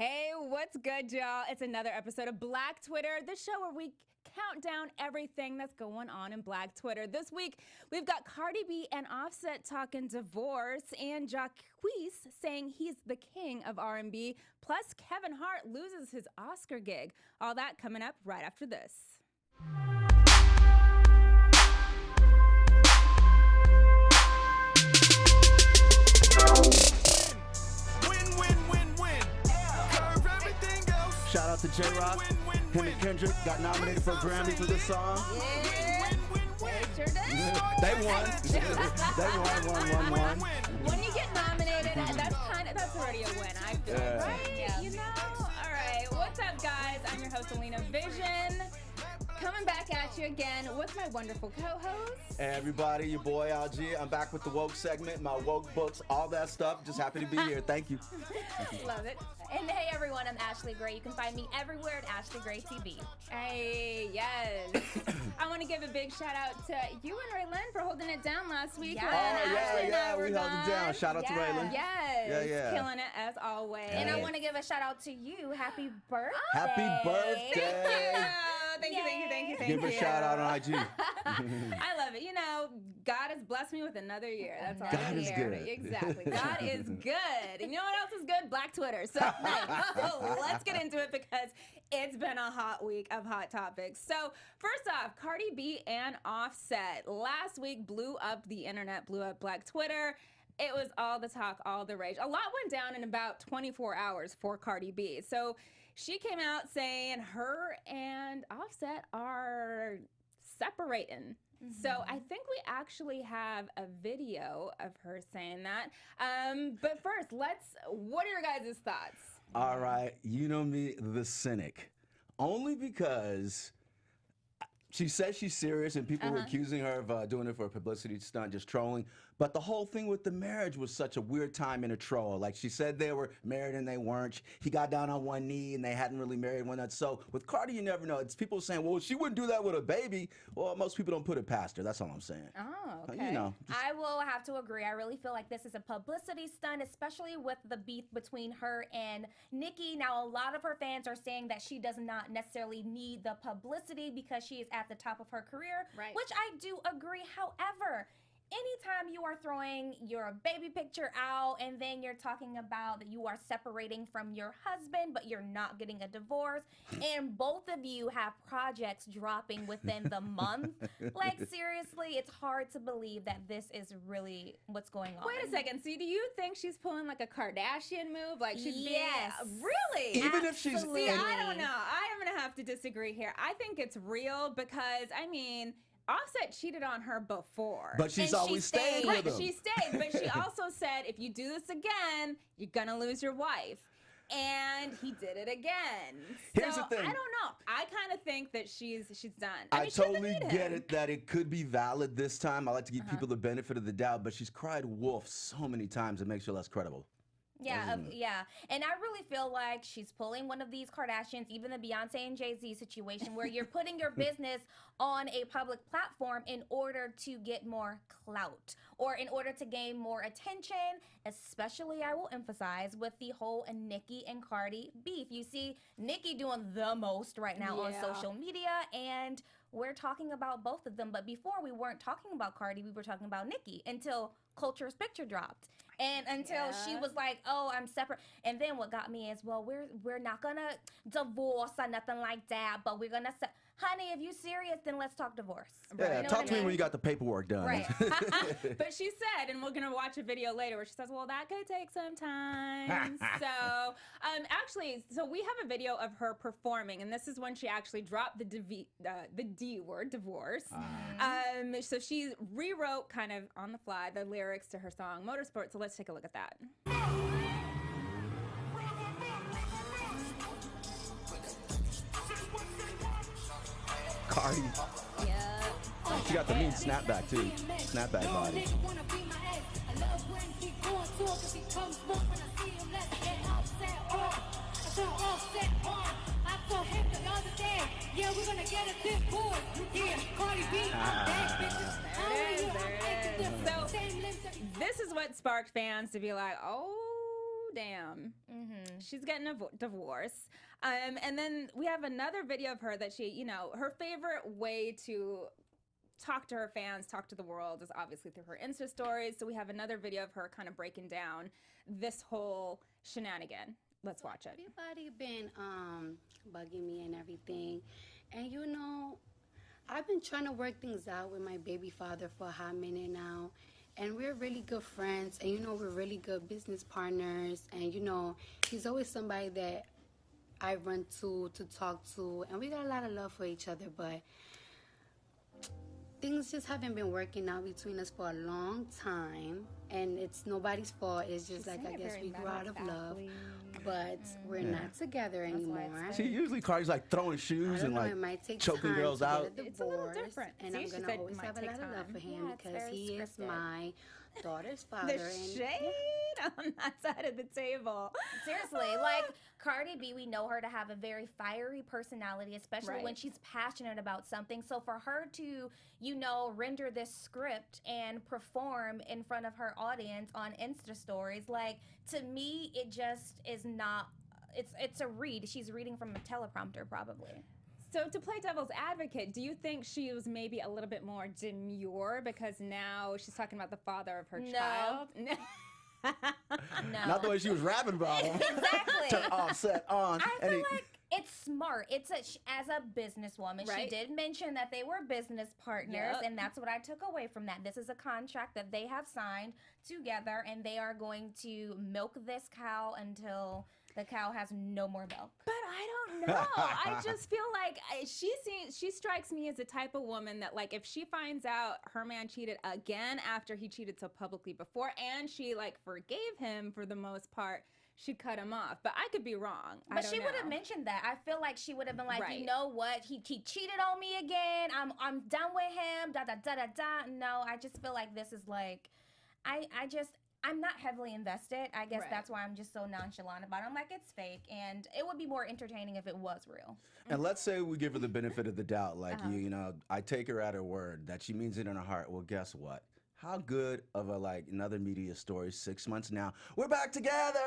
Hey, what's good, y'all? It's another episode of Black Twitter, the show where we count down everything that's going on in Black Twitter. This week, we've got Cardi B and Offset talking divorce, and Jacquees saying he's the king of R&B, plus Kevin Hart loses his Oscar gig. All that coming up right after this. Shout out to J-Rock. Him and Kendrick got nominated for a Grammy for this song. Yeah, they sure did. They won. They won. When you get nominated, that's already a win, I feel. Yeah. Right? Yeah. You know? All right. What's up, guys? I'm your host, Alina Vission. Coming back at you again with my wonderful co-host. Hey everybody, your boy LG. I'm back with the woke segment, my woke books, all that stuff. Just happy to be here. Thank you. Love it. And hey everyone, I'm Ashley Gray. You can find me everywhere at Ashley Gray TV. Hey, yes. I want to give a big shout out to you and Rhelin for holding it down last week. Yeah. when Oh, Ashley and I we were held it gone. down. Shout out to Rhelin. Yes. Yeah. Killing it as always. And Yeah. I want to give a shout out to you. Happy birthday. Happy birthday. Thank you. Give her a shout out on IG. I love it. You know, God has blessed me with another year. That's all God I is care. good. Exactly. God is good. And you know what else is good? Black Twitter. So, so let's get into it because it's been a hot week of hot topics. So first off, Cardi B and Offset last week blew up the internet, blew up Black Twitter. It was all the talk, all the rage. A lot went down in about 24 hours for Cardi B. So she came out saying her and Offset are separating. So I think we actually have a video of her saying that. But first, what are your guys' thoughts? All right, you know me, the cynic. Only because she says she's serious and people were accusing her of doing it for a publicity stunt, just trolling. But the whole thing with the marriage was such a weird time in a troll. Like she said they were married and they weren't. He got down on one knee and they hadn't really married one night. So with Cardi, you never know. It's people saying, well, she wouldn't do that with a baby. Well, most people don't put it past her. That's all I'm saying. Oh, okay. You know. I will have to agree. I really feel like this is a publicity stunt, especially with the beef between her and Nicki. Now, a lot of her fans are saying that she does not necessarily need the publicity because she is at the top of her career, Right. which I do agree. However, anytime you are throwing your baby picture out and then you're talking about that you are separating from your husband, but you're not getting a divorce, and both of you have projects dropping within the month, like seriously, it's hard to believe that this is really what's going on. Wait a second. See, do you think she's pulling like a Kardashian move? Like she's Yes. being really? Even if she's Absolutely. See, I don't know. I am gonna have to disagree here. I think it's real because Offset cheated on her before. But she's And she always staying stayed. with Right, him. she stayed, but she also said, if you do this again, you're gonna lose your wife. And he did it again. Here's so the thing. I don't know. I kind of think that she's done. I mean, she doesn't totally need get him. it that it could be valid this time. I like to give people the benefit of the doubt, but she's cried wolf so many times it makes her less credible. Yeah, and I really feel like she's pulling one of these Kardashians, even the Beyonce and Jay-Z situation, where you're putting your business on a public platform in order to get more clout or in order to gain more attention, especially, I will emphasize, with the whole Nicki and Cardi beef. You see Nicki doing the most right now on Yeah. social media, and we're talking about both of them. But before, we weren't talking about Cardi, we were talking about Nicki until Culture's picture dropped. And until she was like, oh, I'm separate. And then what got me is, well, we're not going to divorce or nothing like that, but we're going to say, honey, if you serious, then let's talk divorce. Yeah, You know talk what to I me when mean? you got the paperwork done. Right. But she said, and we're gonna watch a video later where she says, "Well, that could take some time." So, so we have a video of her performing, and this is when she actually dropped the D word, divorce. So she rewrote kind of on the fly the lyrics to her song "Motorsport." So let's take a look at that. Cardi, Yeah. she got the mean snapback too. Snapback body. Yeah, we're gonna get a bit bored. Yeah, Cardi B, There it is. So this is what sparked fans to be like, oh, damn. She's getting a divorce. And then we have another video of her that she, you know, her favorite way to talk to her fans, talk to the world is obviously through her Insta stories. So we have another video of her kind of breaking down this whole shenanigan. Let's watch it. Everybody been bugging me and everything. And you know, I've been trying to work things out with my baby father for a hot minute now. And we're really good friends. And you know, we're really good business partners. And you know, he's always somebody that I run to talk to. And we got a lot of love for each other. But things just haven't been working out between us for a long time. And it's nobody's fault. It's just like, I guess we grew out of love. But we're not together anymore. See, usually Cardi's like throwing shoes and like it might take choking time girls to get out. a It's a little divorce, different. And See, I'm she going said to it always might have a take lot of love time. for him Yeah, it's because very he is scripted. my daughter's father. The and shade on that side of the table. Seriously, like Cardi B, we know her to have a very fiery personality, especially when Right. she's passionate about something. So for her to, you know, render this script and perform in front of her audience on Insta stories, like, to me, it just is not. It's a read. She's reading from a teleprompter, probably. So to play devil's advocate, do you think she was maybe a little bit more demure because now she's talking about the father of her No. child? No. Not the way she was rapping about him. Exactly. Turn offset on. I and feel he- like it's smart. It's as a businesswoman, she Right. did mention that they were business partners, Yep. and that's what I took away from that. This is a contract that they have signed together, and they are going to milk this cow until the cow has no more milk. But I don't know. I just feel like she strikes me as the type of woman that, like, if she finds out her man cheated again after he cheated so publicly before, and she like forgave him for the most part, she'd cut him off. But I could be wrong. But she would have mentioned that. I feel like she would have been like, Right. you know what? He cheated on me again. I'm done with him. Da da da da da. No, I just feel like this is like, I'm not heavily invested. I guess Right. that's why I'm just so nonchalant about it. I'm like, it's fake, and it would be more entertaining if it was real. And let's say we give her the benefit of the doubt, like Uh-huh. you know, I take her at her word that she means it in her heart. Well, guess what? How good of a like another media story? 6 months now, we're back together.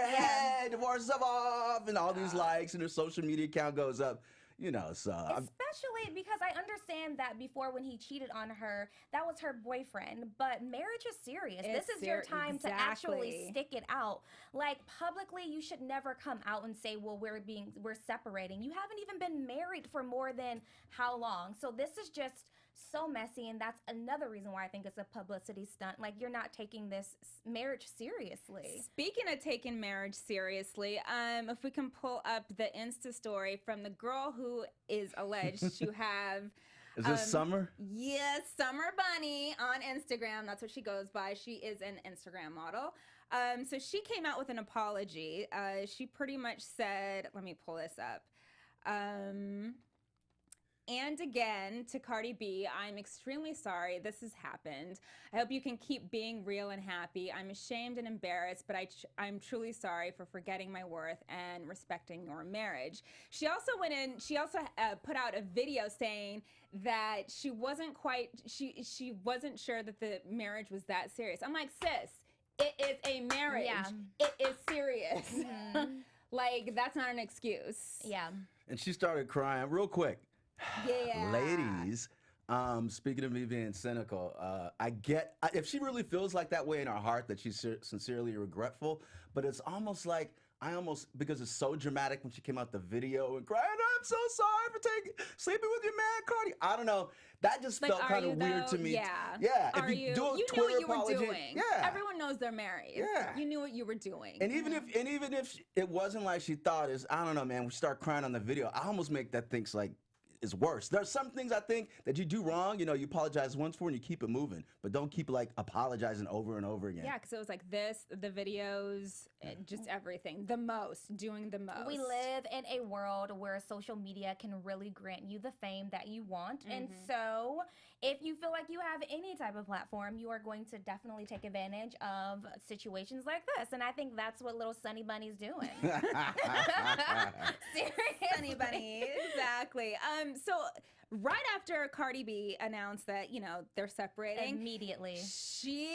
Hey, divorce is off, and all these likes, and her social media account goes up. You know, so Especially because I understand that before, when he cheated on her, that was her boyfriend. But marriage is serious. It's This is your time to actually exactly. stick it out. Like, publicly, you should never come out and say, well, we're separating. You haven't even been married for more than how long? So this is just so messy, and that's another reason why I think it's a publicity stunt. Like, you're not taking this marriage seriously. Speaking of taking marriage seriously, if we can pull up the Insta story from the girl who is alleged to have. is this Summer? Yes, Summer Bunny on Instagram. That's what she goes by. She is an Instagram model. So she came out with an apology. She pretty much said, let me pull this up. And again, to Cardi B, I'm extremely sorry this has happened. I hope you can keep being real and happy. I'm ashamed and embarrassed, but I'm truly sorry for forgetting my worth and respecting your marriage. She also put out a video saying that she wasn't sure that the marriage was that serious. I'm like, sis, it is a marriage. Yeah. It is serious. Like, that's not an excuse. Yeah. And she started crying real quick. Yeah. Ladies, speaking of me being cynical, if she really feels like that way in her heart, that she's sincerely regretful, but it's almost like because it's so dramatic when she came out the video and crying, I'm so sorry for sleeping with your man, Cardi. I don't know. That just Like, felt are kind you of weird though? to me. Yeah. Yeah. Are If you do a you Twitter knew what you apology, were doing. yeah. Everyone knows they're married. Yeah. You knew what you were doing. And even if it wasn't like she thought, I don't know, man. We start crying on the video. I almost make that think like is worse. There's some things I think that you do wrong. You know, you apologize once for and you keep it moving, but don't keep like apologizing over and over again. Yeah, because it was like this, the videos, just everything. Doing the most. We live in a world where social media can really grant you the fame that you want. And so if you feel like you have any type of platform, you are going to definitely take advantage of situations like this. And I think that's what little Sunny Bunny's doing. Seriously. Funny Bunny, exactly. So right after Cardi B announced that, they're separating, Immediately. she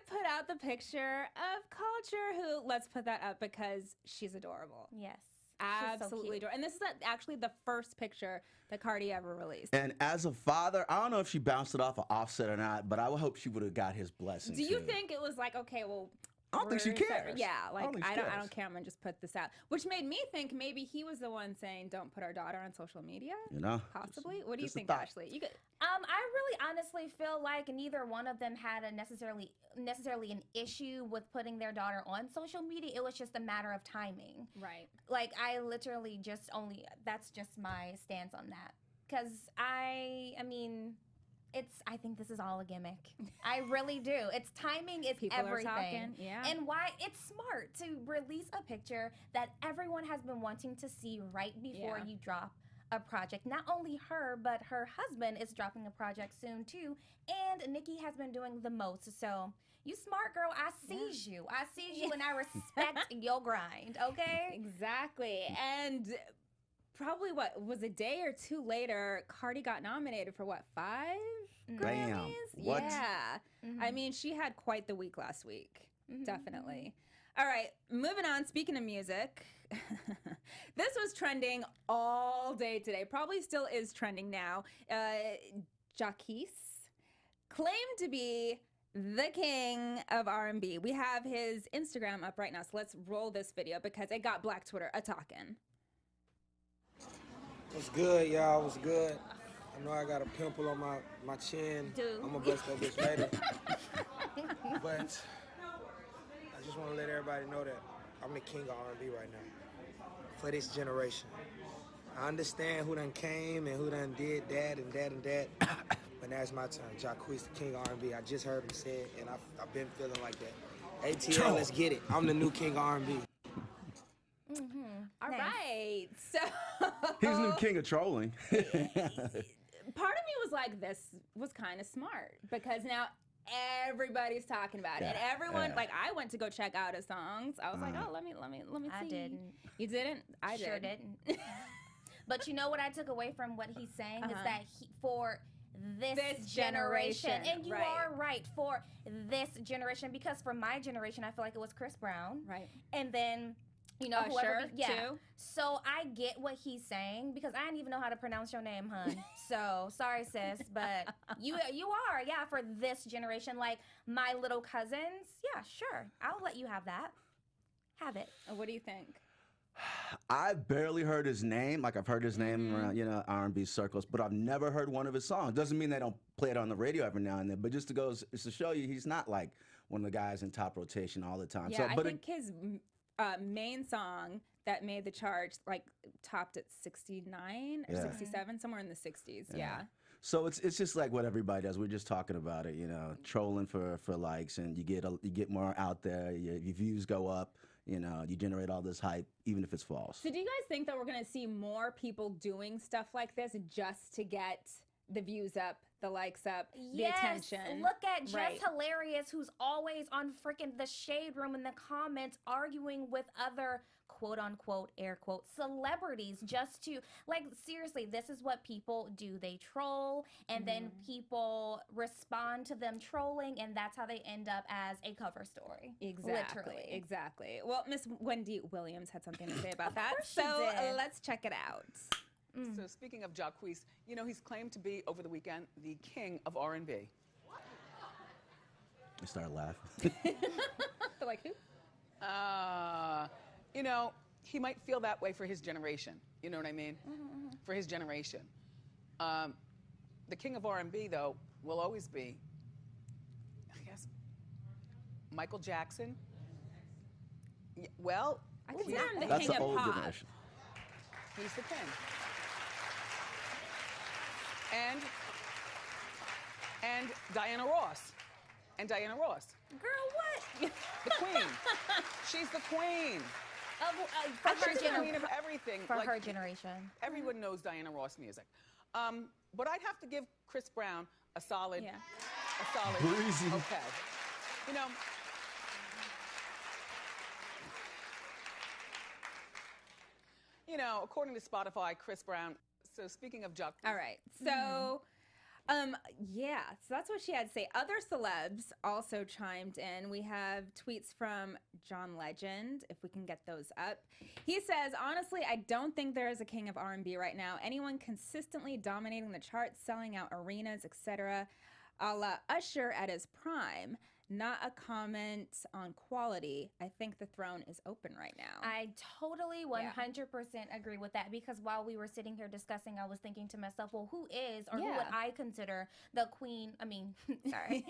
put out the picture of Culture, who, let's put that up because she's adorable. Yes. Absolutely adorable. And this is actually the first picture that Cardi ever released. And as a father, I don't know if she bounced it off of Offset or not, but I would hope she would have got his blessing. Do you too. think it was like, okay, well, I don't think she cares. Yeah, like think she I cares. don't care. I'm gonna just put this out, which made me think maybe he was the one saying, "Don't put our daughter on social media." Possibly. What do you just a think, thought. Ashley? You could. I really honestly feel like neither one of them had a necessarily an issue with putting their daughter on social media. It was just a matter of timing. Right. Like, I literally that's just my stance on that. Because I think this is all a gimmick. I really do. It's timing is People everything. are talking, yeah. And why it's smart to release a picture that everyone has been wanting to see right before you drop a project. Not only her, but her husband is dropping a project soon too. And Nicki has been doing the most. So you smart girl, I sees you. I sees you and I respect your grind, okay? Exactly. And probably what was a day or two later, Cardi got nominated for 5 Bam. Grammys? What? Yeah. I mean, she had quite the week last week. Definitely. All right, moving on. Speaking of music, this was trending all day today. Probably still is trending now. Jacquees claimed to be the king of R&B. We have his Instagram up right now, so let's roll this video because it got Black Twitter a-talking. What's good, y'all? What's good? I know I got a pimple on my chin. Dude. I'm gonna bust that bitch later. But I just want to let everybody know that I'm the king of R&B right now for this generation. I understand who done came and who done did that and that and that, but now it's my turn. Jacquees, the king of R&B. I just heard him say it, and I've been feeling like that. ATL, let's get it. I'm the new king of R&B. All Nice. right. So He's new king of trolling. part of me was like, this was kind of smart because now everybody's talking about it. And everyone, like, I went to go check out his songs. I was like, oh, let me see. I didn't. You didn't? I Sure did. didn't. But you know what I took away from what he's saying is that for this generation, and you are right, for this generation, because for my generation, I feel like it was Chris Brown. Right. And then, you know, whoever. too. So I get what he's saying because I didn't even know how to pronounce your name, hun. So sorry, sis, but you are, for this generation. Like my little cousins, sure, I'll let you have that. Have it. What do you think? I barely heard his name. Like I've heard his name around, R&B circles, but I've never heard one of his songs. Doesn't mean they don't play it on the radio every now and then, but just to show you, he's not like one of the guys in top rotation all the time. Yeah, I think his main song that made the chart like topped at 69 or 67, somewhere in the 60s. Yeah. So it's just like what everybody does. We're just talking about it, trolling for likes, and you get more out there. Your views go up. You generate all this hype, even if it's false. So do you guys think that we're going to see more people doing stuff like this just to get the views up, the likes up, the attention? Look at Jess Hilarious, who's always on freaking the Shade Room in the comments arguing with other quote unquote, air quote, celebrities just to, like, seriously, this is what people do. They troll, and then people respond to them trolling, and that's how they end up as a cover story. Literally. Exactly. Well, Miss Wendy Williams had something to say about that. course she So did. let's check it out. So speaking of Jacquees, he's claimed to be, over the weekend, the king of R&B. I started laughing. Like who? He might feel that way for his generation. You know what I mean? For his generation. The king of R&B, though, will always be, I guess, Michael Jackson. Well, I consider him the That's king the of old pop. generation. he's the king. And Diana Ross. Girl, what? The queen. She's the queen. For her She's the queen generation. of everything. For Like, her generation. everyone knows Diana Ross music. But I'd have to give Chris Brown a solid, Breezy. okay. According to Spotify, Chris Brown So speaking of Jacquees. All right. So, yeah, so that's what she had to say. Other celebs also chimed in. We have tweets from John Legend, if we can get those up. He says, honestly, I don't think there is a king of R&B right now. Anyone consistently dominating the charts, selling out arenas, etc., a la Usher at his prime. Not a comment on quality. I think the throne is open right now. I totally 100% agree with that, because while we were sitting here discussing, I was thinking to myself, well, who is or who would I consider the queen? I mean, sorry,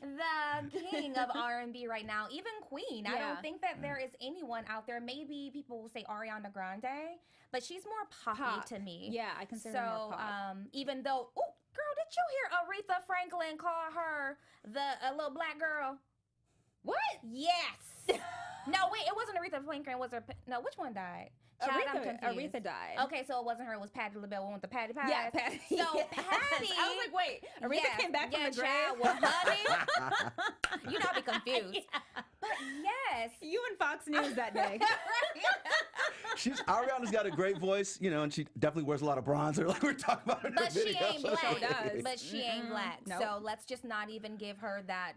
the king of R&B right now, even queen. I don't think that there is anyone out there. Maybe people will say Ariana Grande, but she's more poppy to me. Yeah, I consider her more pop. Even though, oh, girl, did you hear Aretha Franklin call her a little black girl? What? Yes. No, wait, it wasn't Aretha Franklin. Was her? No, which one died? Child, I'm confused. Aretha died. Okay, so it wasn't her. It was Patti LaBelle. One with the Patty Pie. Yeah, Patty. So yes. Patty. I was like, wait, Aretha came back from the grave? Child, well, honey, you know, I'll be confused. But yes. You and Fox News that day. Ariana's got a great voice, you know, and she definitely wears a lot of bronzer, like we were talking about in But her she video. ain't black. She does. But she ain't black. Nope. So let's just not even give her that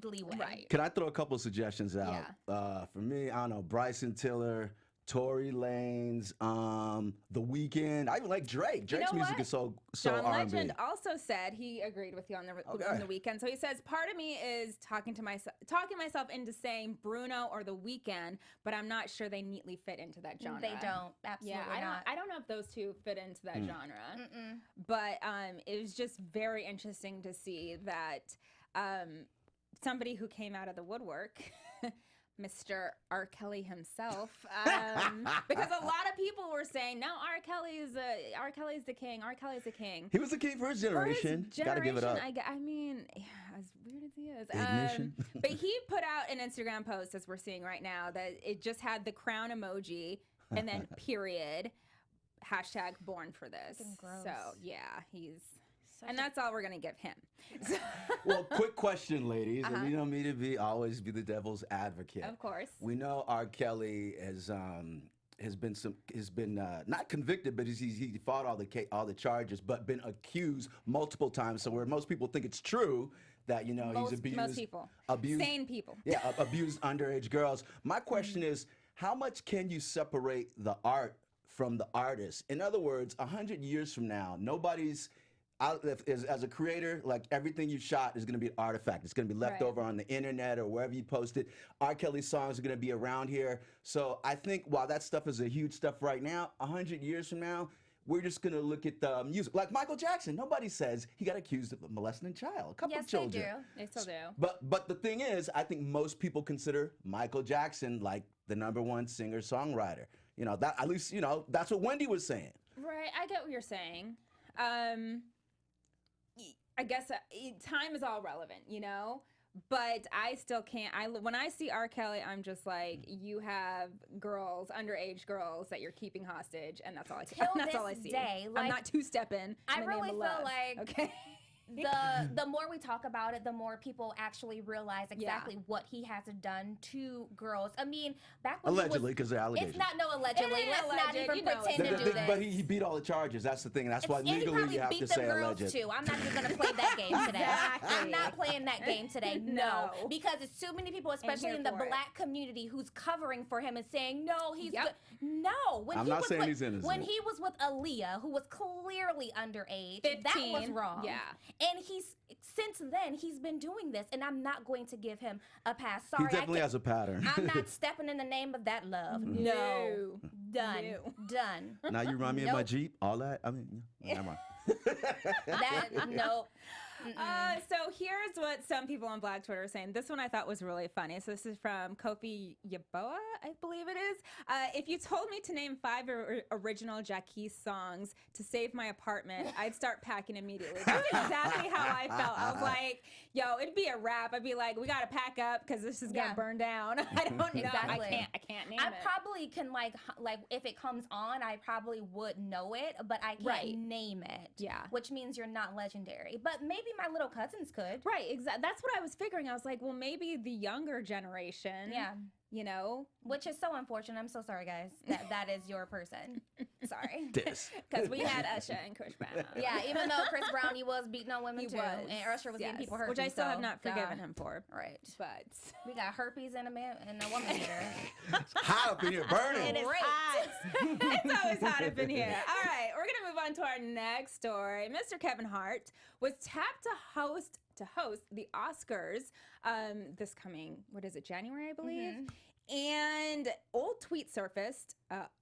leeway. Right. Can I throw a couple of suggestions out? For me, I don't know, Bryson Tiller, Tory Lanez, The Weeknd. I even like Drake. Drake's music is so John R&B. Legend also said he agreed with you on the Weeknd. So he says, part of me is talking myself into saying Bruno or The Weeknd, but I'm not sure they neatly fit into that genre. They don't. Absolutely not. I don't know if those two fit into that genre. But it was just very interesting to see that somebody who came out of the woodwork, Mr. R. Kelly himself, because a lot of people were saying, no, R. Kelly's the king. R. Kelly's the king. He was the king for his generation. Gotta give it up. I mean, as weird as he is. Ignition. But he put out an Instagram post, as we're seeing right now, that it just had the crown emoji and then period, hashtag born for this. So yeah, and that's all we're going to give him. Well, quick question, ladies. And you know me to always be the devil's advocate. Of course. We know R. Kelly has been not convicted, but he fought all the charges, but been accused multiple times. So where most people think it's true that he's abused. Most people. Sane people. Yeah, abused underage girls. My question is, how much can you separate the art from the artist? In other words, 100 years from now, nobody's as a creator, like everything you shot is going to be an artifact. It's going to be left over on the internet or wherever you post it. R. Kelly's songs are going to be around here. So I think while that stuff is a huge stuff right now, 100 years from now, we're just going to look at the music. Like Michael Jackson, nobody says he got accused of molesting a child, a couple of children. Yes, they do. They still do. But the thing is, I think most people consider Michael Jackson like the #1 singer-songwriter. That at least, that's what Wendy was saying. Right, I get what you're saying. I guess time is all relevant, but I still can't. When I see R. Kelly, I'm just like, you have underage girls that you're keeping hostage, and that's all I see. That's all I see. I'm not two-stepping. I really feel like okay. the more we talk about it, the more people actually realize exactly what he has done to girls. I mean, back when allegedly, because they're allegations. It's not allegedly. Let's not even pretend to do this. But he beat all the charges. That's the thing. That's why legally you have to say alleged. Too. I'm not even going to play that game today. I'm not playing that game today. No, because it's too many people, especially in the black community, who's covering for him and saying, "No, he's good." No, I'm not saying he's innocent. When he was with Aaliyah, who was clearly underage, 15, that was wrong. Yeah. And since then he's been doing this, and I'm not going to give him a pass. Sorry, he definitely has a pattern. I'm not stepping in the name of that love. No. Done. Now you remind me of my Jeep. All that. I mean, never mind. No. So here's what some people on Black Twitter are saying. This one I thought was really funny. So this is from Kofi Yaboa, I believe it is. If you told me to name 5 original Jacquees songs to save my apartment, I'd start packing immediately. That's exactly how I felt. I was like, yo, it'd be a wrap. I'd be like, we got to pack up because this is going to burn down. I don't know. Exactly. I can't name it. I probably can like if it comes on, I probably would know it, but I can't name it. Yeah. Which means you're not legendary. But maybe my little cousins could. Right, exactly. That's what I was figuring. I was like, well, maybe the younger generation. Yeah. Which is so unfortunate. I'm so sorry Sorry, guys. That is your person. Sorry. This. Because we had Usher and Chris Brown. Yeah, even though Chris Brown, he was beating on women He too. was. And Usher was getting people herpes. Which I still have so, not forgiven him for. Right. But We got herpes and a woman beater. Hot up in here, burning. it is hot. It's always hot up in here. All right, we're gonna move on to our next story. Mr. Keven Hart was tapped to host the Oscars this coming, what is it, January, I believe. And old tweet surfaced,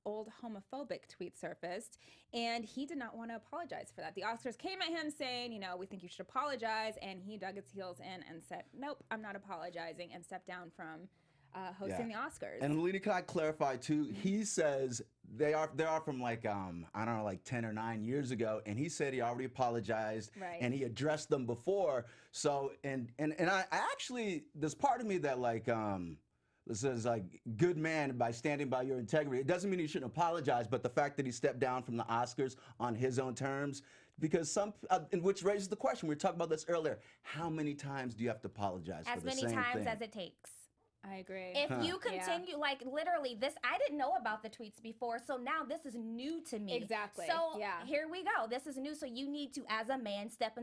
old homophobic tweet surfaced, and he did not want to apologize for that. The Oscars came at him saying, you know, we think you should apologize, and he dug his heels in and said, nope, I'm not apologizing, and stepped down from hosting the Oscars. And Alina, can I clarify too? He says they are from like I don't know, like 10 or 9 years ago, and he said he already apologized and he addressed them before. So and I actually, there's part of me that like this is like good man by standing by your integrity. It doesn't mean he shouldn't apologize, but the fact that he stepped down from the Oscars on his own terms, because which raises the question, we were talking about this earlier, how many times do you have to apologize for the same thing? As many times as it takes. I agree. If you continue, like literally this, I didn't know about the tweets before, so now this is new to me. Exactly. So here we go. This is new, so you need to, as a man, step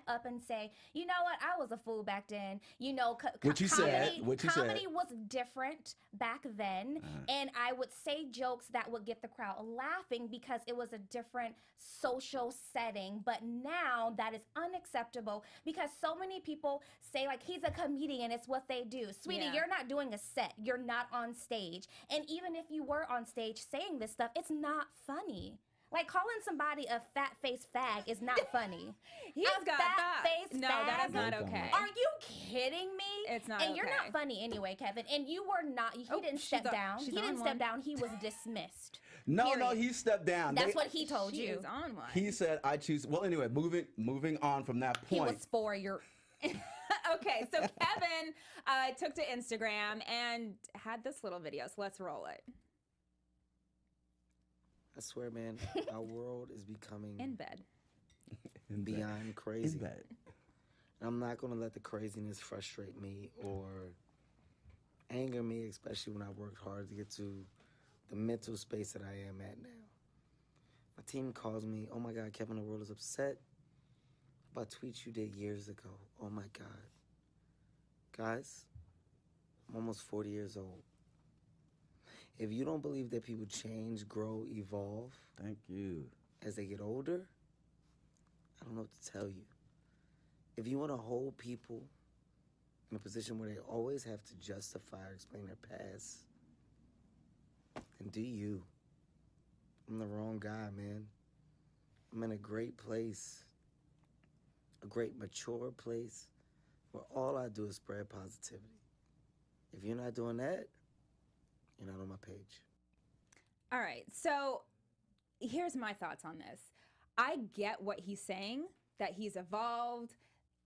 up and say, you know what, I was a fool back then. You know, comedy was different back then, and I would say jokes that would get the crowd laughing because it was a different social setting. But now that is unacceptable because so many people say like he's a comedian, it's what they do. Sweetie, you're not doing a set. You're not on stage. And even if you were on stage saying this stuff, it's not funny. Like calling somebody a fat-faced fag is not funny. He's got fat-faced fag? No, that is not okay. Are you kidding me? It's not And you're not funny anyway, Keven. And you were not. He didn't step down. He didn't step down. He was dismissed. No, he stepped down. That's what he told you. She's on one. He said, I choose. Well, anyway, moving on from that point. He was for your... Okay, so Keven took to Instagram and had this little video, so let's roll it. I swear, man, our world is becoming In bed. beyond crazy. In bed. And I'm not going to let the craziness frustrate me or anger me, especially when I worked hard to get to the mental space that I am at now. My team calls me, oh my God, Keven, the world is upset about tweets you did years ago. Oh my God. Guys, I'm almost 40 years old. If you don't believe that people change, grow, evolve, thank you, as they get older, I don't know what to tell you. If you want to hold people in a position where they always have to justify or explain their past, then do you. I'm the wrong guy, man. I'm in a great place, a great mature place, where all I do is spread positivity. If you're not doing that, you're not on my page. All right, so here's my thoughts on this. I get what he's saying, that he's evolved,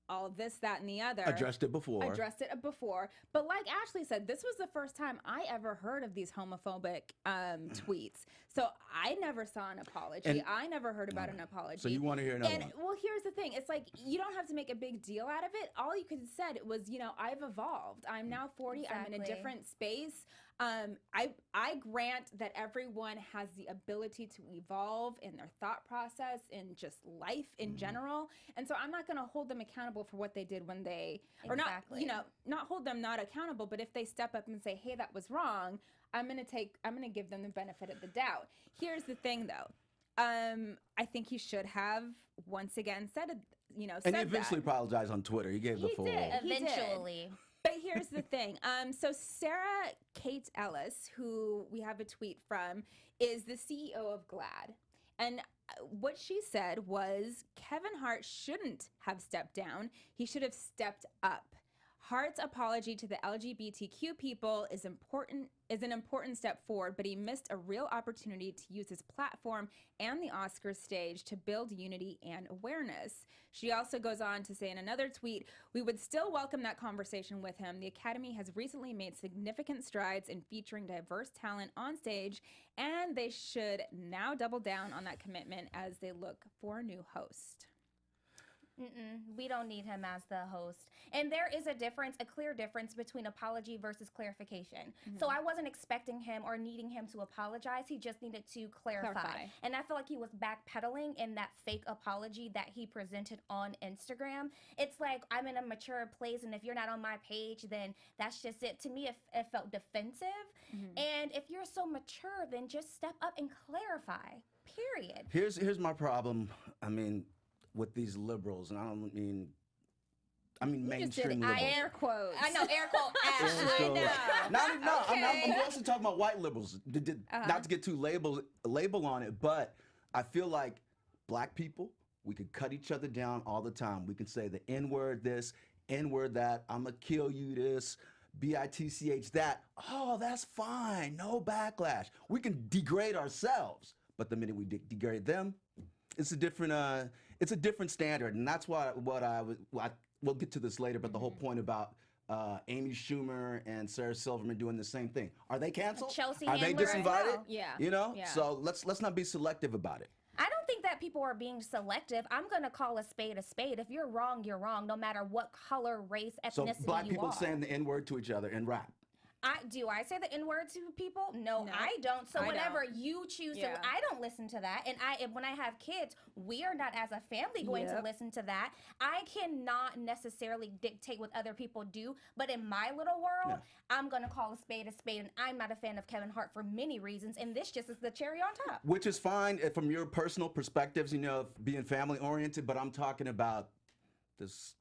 all this, that, and the other. Addressed it before. But like Ashley said, this was the first time I ever heard of these homophobic tweets. So I never saw an apology. I never heard about an apology. So you want to hear another one? Well, here's the thing. It's like, you don't have to make a big deal out of it. All you could have said was, you know, I've evolved. I'm now 40. Exactly. I'm in a different space. I grant that everyone has the ability to evolve in their thought process, in just life in general. And so I'm not going to hold them accountable for what they did when they, or not, you know, not hold them not accountable, but if they step up and say, hey, that was wrong, I'm going to give them the benefit of the doubt. Here's the thing though. I think he should have once again said, and he eventually apologized on Twitter. He gave the full. Eventually. But here's the thing. So Sarah Kate Ellis, who we have a tweet from, is the CEO of GLAAD. And what she said was Keven Hart shouldn't have stepped down. He should have stepped up. Hart's apology to the LGBTQ people is an important step forward, but he missed a real opportunity to use his platform and the Oscars stage to build unity and awareness. She also goes on to say in another tweet, we would still welcome that conversation with him. The Academy has recently made significant strides in featuring diverse talent on stage, and they should now double down on that commitment as they look for a new host. We don't need him as the host. And there is a difference, a clear difference between apology versus clarification. So I wasn't expecting him or needing him to apologize. He just needed to clarify. And I feel like he was backpedaling in that fake apology that he presented on Instagram. It's like, I'm in a mature place, and if you're not on my page, then that's just it. To me, it felt defensive. And if you're so mature, then just step up and clarify, period. Here's my problem. I mean, with these liberals, and I mean mainstream liberals. Air quotes. I know, air quote. I I know. No, I'm also talking about white liberals. Not to get too label on it, but I feel like black people, we could cut each other down all the time. We can say the N-word this, N-word that, I'm gonna kill you this, bitch that. Oh, that's fine, no backlash. We can degrade ourselves, but the minute we degrade them, it's a different standard, and that's why we'll get to this later. But the whole point about Amy Schumer and Sarah Silverman doing the same thing, are they canceled? Chelsea are they Handler as disinvited? well. Yeah. You know. Yeah. So let's not be selective about it. I don't think that people are being selective. I'm going to call a spade a spade. If you're wrong, you're wrong, no matter what color, race, So ethnicity black you people are. saying the N-word to each other in rap. Do I say the N-word to people? No, I don't. So I whenever don't. you choose Yeah. to, I don't listen to that. And when I have kids, we are not as a family going to listen to that. I cannot necessarily dictate what other people do, but in my little world, I'm going to call a spade, and I'm not a fan of Kevin Hart for many reasons, and this just is the cherry on top. Which is fine from your personal perspectives, you know, being family oriented, but I'm talking about this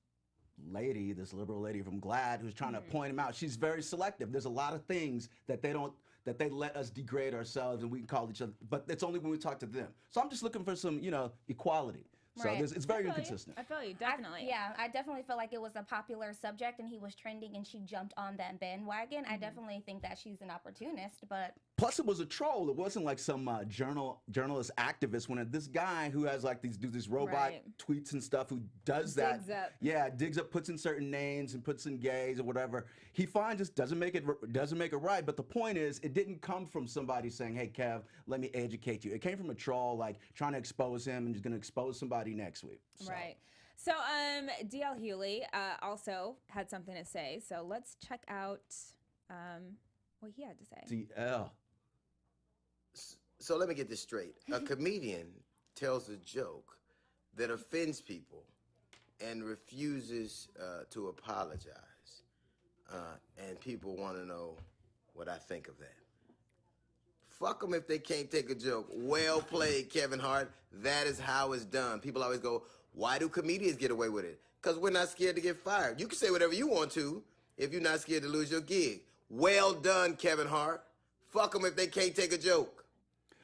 liberal lady from GLAAD who's trying to point him out. She's very selective. There's a lot of things that they let us degrade ourselves and we can call each other, but it's only when we talk to them. So I'm just looking for some, equality. So Right. it's very inconsistent. I feel you, definitely. I definitely feel like it was a popular subject and he was trending and she jumped on that bandwagon. I definitely think that she's an opportunist, but Plus, it was a troll. It wasn't like some journalist activist. When this guy who has like these robot tweets and stuff, who does that, digs up, puts in certain names and puts in gays or whatever. He finds just doesn't make it right. But the point is, it didn't come from somebody saying, "Hey, Kev, let me educate you." It came from a troll like trying to expose him and he's going to expose somebody next week. So. Right. So, DL Hughley also had something to say. So let's check out what he had to say. DL. So let me get this straight. A comedian tells a joke that offends people and refuses to apologize. And people want to know what I think of that. Fuck them if they can't take a joke. Well played, Kevin Hart. That is how it's done. People always go, why do comedians get away with it? Because we're not scared to get fired. You can say whatever you want to if you're not scared to lose your gig. Well done, Kevin Hart. Fuck them if they can't take a joke.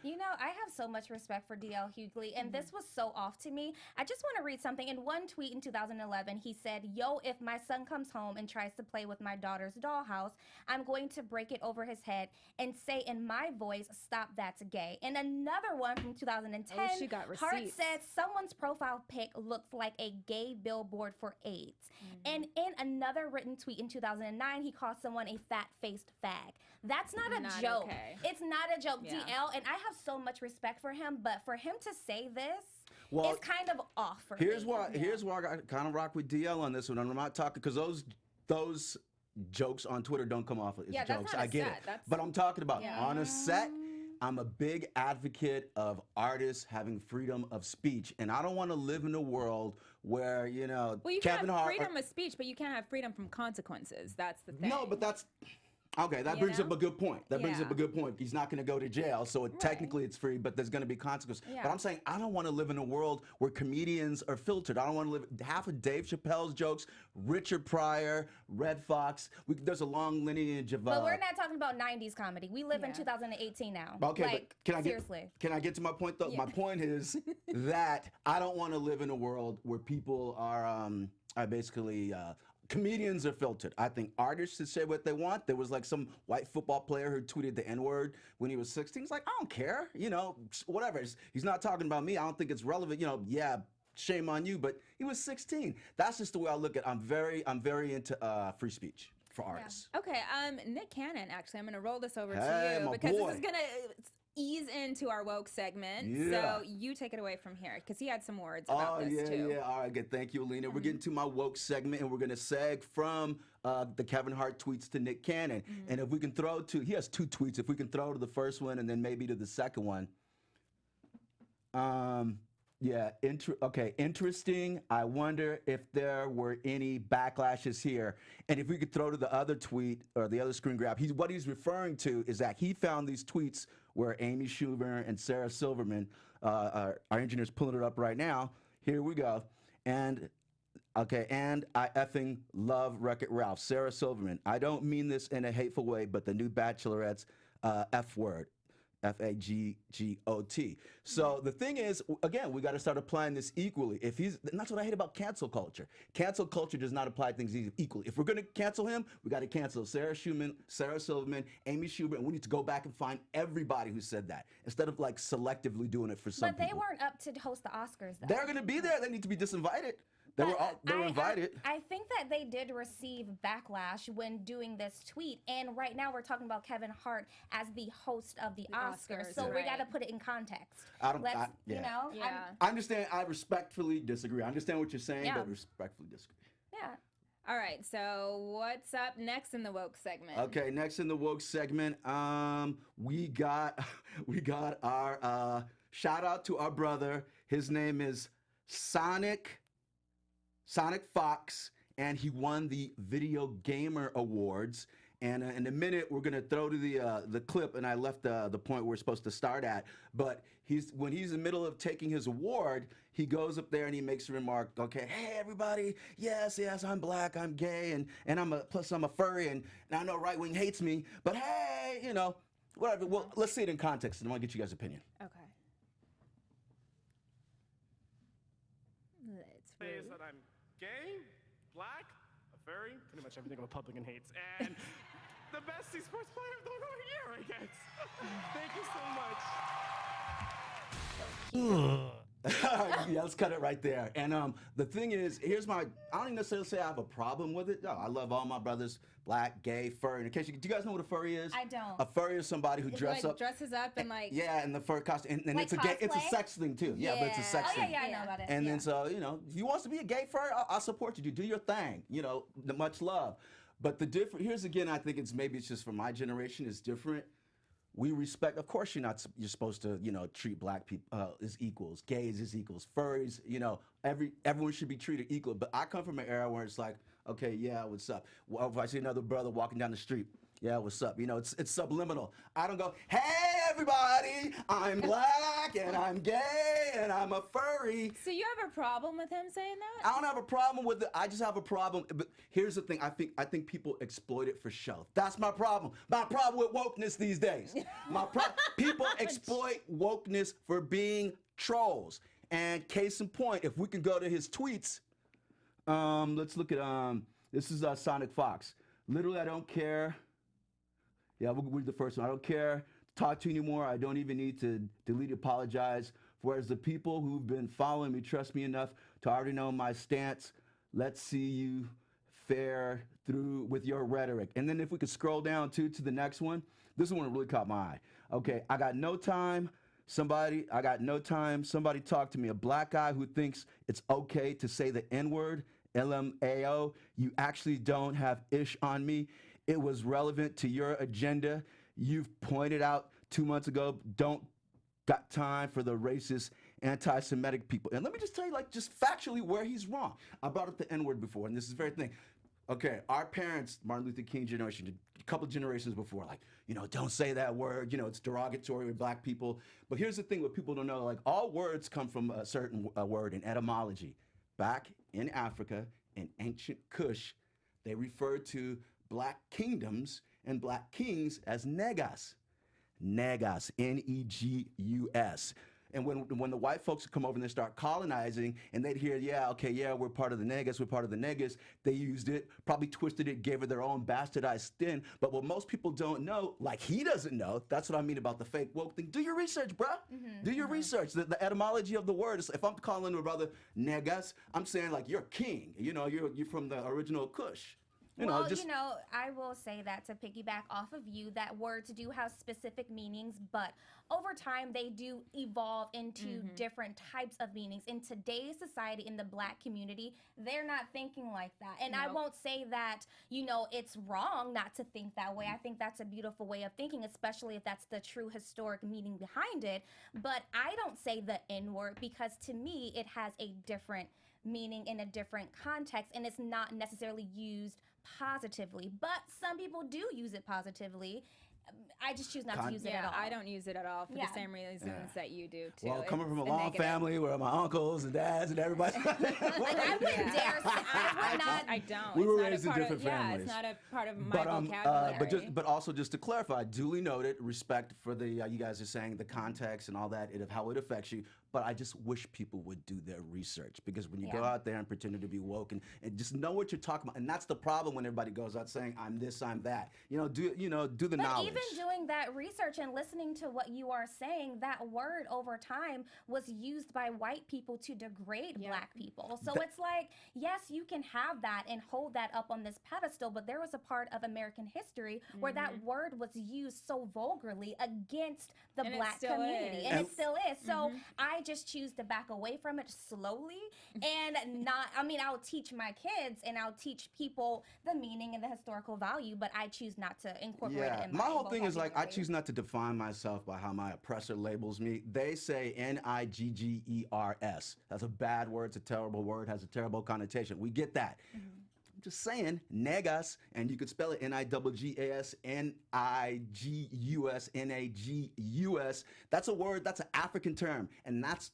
You know, I have so much respect for DL Hughley, and this was so off to me. I just want to read something. In one tweet in 2011, he said, "Yo, if my son comes home and tries to play with my daughter's dollhouse, I'm going to break it over his head and say in my voice, stop, that's gay." And another one from 2010, she got Hart receipts. said, "Someone's profile pic looks like a gay billboard for AIDS." And in another written tweet in 2009, he called someone a fat-faced fag. That's not a joke. Okay. It's not a joke, Yeah. DL, and I have so much respect for him, but for him to say this Well, is kind of off for Here's me. why I kind of rock with DL on this one. I'm not talking because those jokes on Twitter don't come off as Yeah, that's jokes. not a I get set. it. That's- But I'm talking about Yeah. on a set. I'm a big advocate of artists having freedom of speech, and I don't want to live in a world where Well, you Kevin can have Hart. freedom of speech, but you can't have freedom from consequences. That's the thing. No, but that's okay. That You brings know? up a good point. That brings Yeah. up a good point. He's not going to go to jail, so technically it's free, but there's going to be consequences. Yeah. But I'm saying I don't want to live in a world where comedians are filtered. I don't want to live half of Dave Chappelle's jokes, Richard Pryor, Red Fox. There's a long lineage of. But we're not talking about 90s comedy. We live in Yeah. 2018 now. Okay, like, but seriously. can I get to my point though? My point is that I don't want to live in a world where people are basically comedians are filtered. I think artists should say what they want. There was like some white football player who tweeted the N-word when he was 16. He's like, I don't care, whatever. He's not talking about me. I don't think it's relevant. Yeah, shame on you. But he was 16. That's just the way I look at it. I'm very into free speech for artists. Okay, Nick Cannon, actually, I'm going to roll this over Hey, to you my because boy. this is going to ease into our woke segment. Yeah. So you take it away from here because he had some words about this yeah, too. yeah. All right, good. Thank you, Alina. We're getting to my woke segment, and we're going to seg from the Kevin Hart tweets to Nick Cannon. And if we can throw to, he has 2 tweets. If we can throw to the first one and then maybe to the second one. Yeah, okay, interesting. I wonder if there were any backlashes here. And if we could throw to the other tweet or the other screen grab, what he's referring to is that he found these tweets where Amy Schumer and Sarah Silverman, our engineer's pulling it up right now. Here we go. And okay, and I effing love Wreck-It Ralph. Sarah Silverman. I don't mean this in a hateful way, but the new Bachelorette's F word. F-A-G-G-O-T. So the thing is, again, we got to start applying this equally. And that's what I hate about cancel culture. Cancel culture does not apply things equally. If we're going to cancel him, we got to cancel Sarah Silverman, Amy Schumer, and we need to go back and find everybody who said that instead of like selectively doing it for some people. But they weren't up to host the Oscars, though. They're going to be there. They need to be disinvited. They were invited. I think that they did receive backlash when doing this tweet, and right now we're talking about Kevin Hart as the host of the Oscars, so we got to put it in context. You know, I understand. I respectfully disagree. I understand what you're saying, but respectfully disagree. Yeah. All right, so what's up next in the woke segment? Okay, next in the woke segment, we got our shout out to our brother. His name is Sonic Fox, and he won the Video Gamer Awards. And in a minute, we're gonna throw to the clip, and I left the point we're supposed to start at. But when he's in the middle of taking his award, he goes up there and he makes a remark. Okay, hey everybody, yes, I'm black, I'm gay, and I'm a furry, and I know right wing hates me, but hey, you know, whatever. Well, let's see it in context, and I want to get you guys' opinion. Okay. Say is that I'm gay, black, a furry, pretty much everything a Republican hates, and the best esports player of the year, I guess. Thank you so much. Yeah, let's cut it right there. And the thing is, I don't even necessarily say I have a problem with it. No, I love all my brothers, black, gay, furry. In case do you guys know what a furry is? I don't. A furry is somebody who dresses up and like. Yeah, in the fur costume. And like it's a sex thing too. Yeah, but it's a sex thing. Yeah, I know about it. And then so, you know, if you want to be a gay furry, I'll support you. Do your thing. You know, much love. But here's again, I think it's just for my generation, it's different. We respect, of course you're supposed to, you know, treat black people as equals, gays as equals, furries, you know, everyone should be treated equal. But I come from an era where it's like, okay, yeah, what's up? Well, if I see another brother walking down the street, yeah, what's up? You know, it's subliminal. I don't go, hey everybody, I'm black and I'm gay and I'm a furry. So you have a problem with him saying that? I don't have a problem with it. I just have a problem. But here's the thing. I think people exploit it for show. That's my problem. My problem with wokeness these days. People exploit wokeness for being trolls. And case in point, if we can go to his tweets, let's look at this is Sonic Fox. Literally, I don't care. Yeah, we'll read the first one. I don't care to talk to you anymore. I don't even need to delete, apologize. Whereas the people who've been following me trust me enough to already know my stance. Let's see you fare through with your rhetoric. And then if we could scroll down to the next one, this one really caught my eye. Okay, I got no time. Somebody talk to me. A black guy who thinks it's okay to say the N-word, LMAO. You actually don't have ish on me. It was relevant to your agenda. You've pointed out 2 months ago, don't got time for the racist, anti-Semitic people. And let me just tell you, like, just factually where he's wrong. I brought up the N-word before, and this is the very thing. Okay, our parents, Martin Luther King generation, a couple of generations before, like, you know, don't say that word, you know, it's derogatory with black people. But here's the thing, what people don't know, like, all words come from a certain word in etymology. Back in Africa, in ancient Kush, they referred to black kingdoms and black kings as negas. Negas, N-E-G-U-S. And when the white folks would come over and they start colonizing and they'd hear, we're part of the negas, they used it, probably twisted it, gave it their own bastardized spin. But what most people don't know, like he doesn't know, that's what I mean about the fake woke thing. Do your research, bruh. Do your research. The etymology of the word is, if I'm calling a brother negas, I'm saying like you're king. You know, you're from the original Kush. Well, I will say that to piggyback off of you, that words do have specific meanings, but over time they do evolve into different types of meanings. In today's society, in the Black community, they're not thinking like that. And I won't say that, it's wrong not to think that way. I think that's a beautiful way of thinking, especially if that's the true historic meaning behind it. But I don't say the N-word because to me, it has a different meaning in a different context, and it's not necessarily used positively, but some people do use it positively. I just choose not to use it at all. I don't use it at all for the same reasons that you do too. Well, coming from a long family where my uncles and dads and everybody. Like I wouldn't dare say, I would not. I don't. We were It's raised in different families. Yeah, it's not a part of my vocabulary. But also just to clarify, duly noted, respect for the you guys are saying the context and all that, how it affects you. But I just wish people would do their research, because when you go out there and pretend to be woke and just know what you're talking about, and that's the problem when everybody goes out saying I'm this, I'm that. Do the knowledge. But even doing that research and listening to what you are saying, that word over time was used by white people to degrade Black people. So it's like, yes, you can have that and hold that up on this pedestal, but there was a part of American history where that word was used so vulgarly against the Black community, and it still is. So I just choose to back away from it slowly and not, I'll teach my kids and I'll teach people the meaning and the historical value, but I choose not to incorporate it in my whole thing is like, I choose not to define myself by how my oppressor labels me. They say Niggers. That's a bad word. It's a terrible word. Has a terrible connotation. We get that. I'm just saying, negas, and you could spell it Niggas, Nagus. That's a word, that's an African term, and that's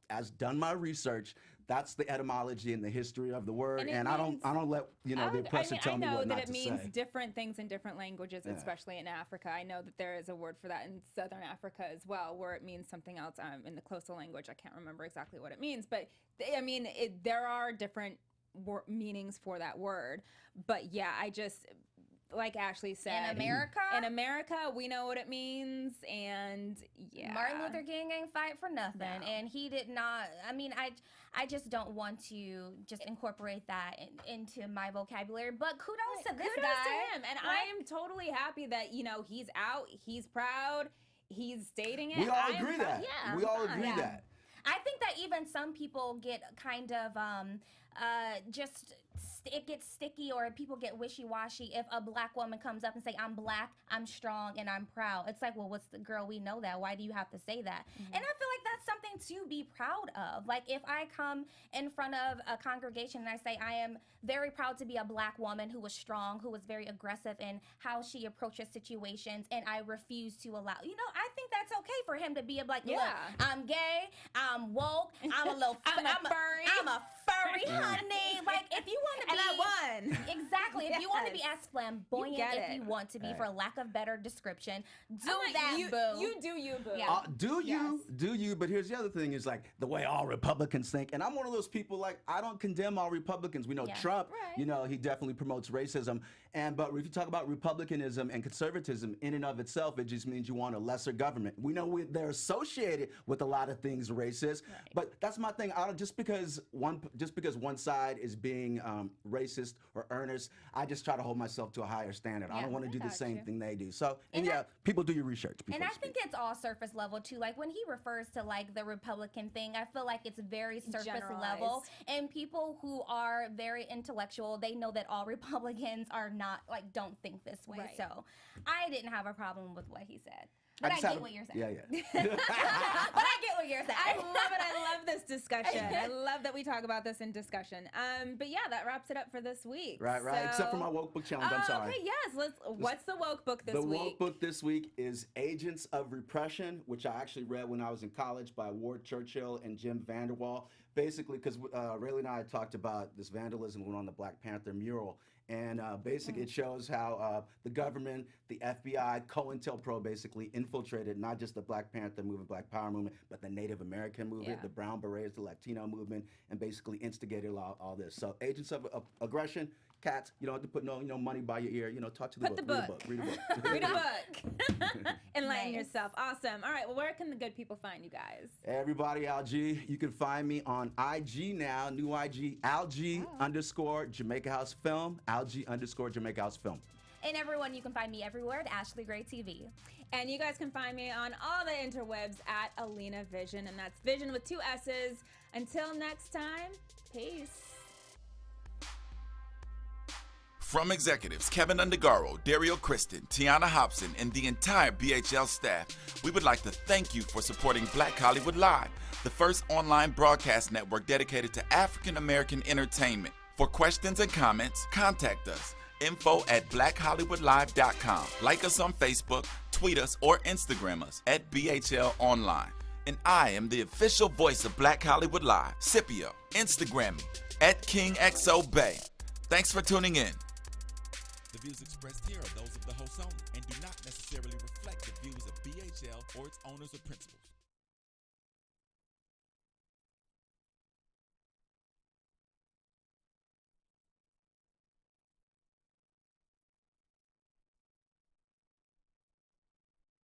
as done my research, that's the etymology and the history of the word, and I don't let the oppressor tell me what not to say. I know that it means different things in different languages, especially in Africa. I know that there is a word for that in Southern Africa as well, where it means something else in the Xhosa language. I can't remember exactly what it means, but there are different meanings for that word. But yeah, I just, like Ashley said, in America we know what it means, and Martin Luther King ain't fight for nothing, and he did not. I just don't want to just incorporate that into my vocabulary, but kudos to this guy. To him, and I am totally happy that he's out, he's proud, he's stating it. We all agree that. Yeah, we all agree that. I think that even some people get kind of it gets sticky, or people get wishy-washy if a Black woman comes up and say, I'm Black, I'm strong, and I'm proud. It's like, well, what's the girl? We know that. Why do you have to say that? And I feel like that's something to be proud of. Like, if I come in front of a congregation and I say, I am very proud to be a Black woman who was strong, who was very aggressive in how she approaches situations, and I refuse to allow, I think that's okay for him to be like, look, I'm gay, I'm woke, I'm a little, I'm a furry. I'm a furry, honey. Like, if you want to be, and I won. Exactly. If you want to be as flamboyant if you want to be, for lack of better description, do that, boo. You do you, boo. Do you? But here's the other thing: is like the way all Republicans think, and I'm one of those people. Like, I don't condemn all Republicans. We know Trump. Right. He definitely promotes racism. But if you talk about republicanism and conservatism, in and of itself, it just means you want a lesser government. We know they're associated with a lot of things racist. Right. But that's my thing. Just because one side is being racist or earnest, I just try to hold myself to a higher standard. I don't want to do the same thing they do. So, people do your research. And I think it's all surface level too. Like, when he refers to like the Republican thing, I feel like it's very surface level. And people who are very intellectual, they know that all Republicans are not, like, don't think this way. Right. So I didn't have a problem with what he said. But I get what you're saying. Yeah. But I get what you're saying. I love it. I love this discussion. I love that we talk about this in discussion. But yeah, that wraps it up for this week. Right. So, except for my woke book challenge. I'm sorry. Okay, yes. What's the woke book this week? The woke book this week is Agents of Repression, which I actually read when I was in college by Ward Churchill and Jim Vanderwall. Basically, because Rhelin and I talked about this vandalism on the Black Panther mural. And basically, it shows how the government, the FBI, COINTELPRO basically infiltrated not just the Black Panther movement, Black Power movement, but the Native American movement, the Brown Berets, the Latino movement, and basically instigated all this. So, Agents of Aggression, cats. You don't have to put no money by your ear. Talk to the Put book. the Read a book. Read a book. Enlighten Nice. yourself. Awesome. All right. Well, where can the good people find you guys? Everybody, LG. You can find me on IG now. New IG, LG_Jamaica House Film. LG_Jamaica House Film. And everyone, you can find me everywhere at Ashley Gray TV. And you guys can find me on all the interwebs at Alina Vision, and that's Vision with 2 S's. Until next time, peace. From executives Keven Undergaro, Dario Kristen, Tiana Hobson, and the entire BHL staff, we would like to thank you for supporting Black Hollywood Live, the first online broadcast network dedicated to African American entertainment. For questions and comments, contact us. info@blackhollywoodlive.com. Like us on Facebook, tweet us, or Instagram us at BHL Online. And I am the official voice of Black Hollywood Live, Scipio. Instagram me at KingXOBay. Thanks for tuning in. The views expressed here are those of the host only and do not necessarily reflect the views of BHL or its owners or principals.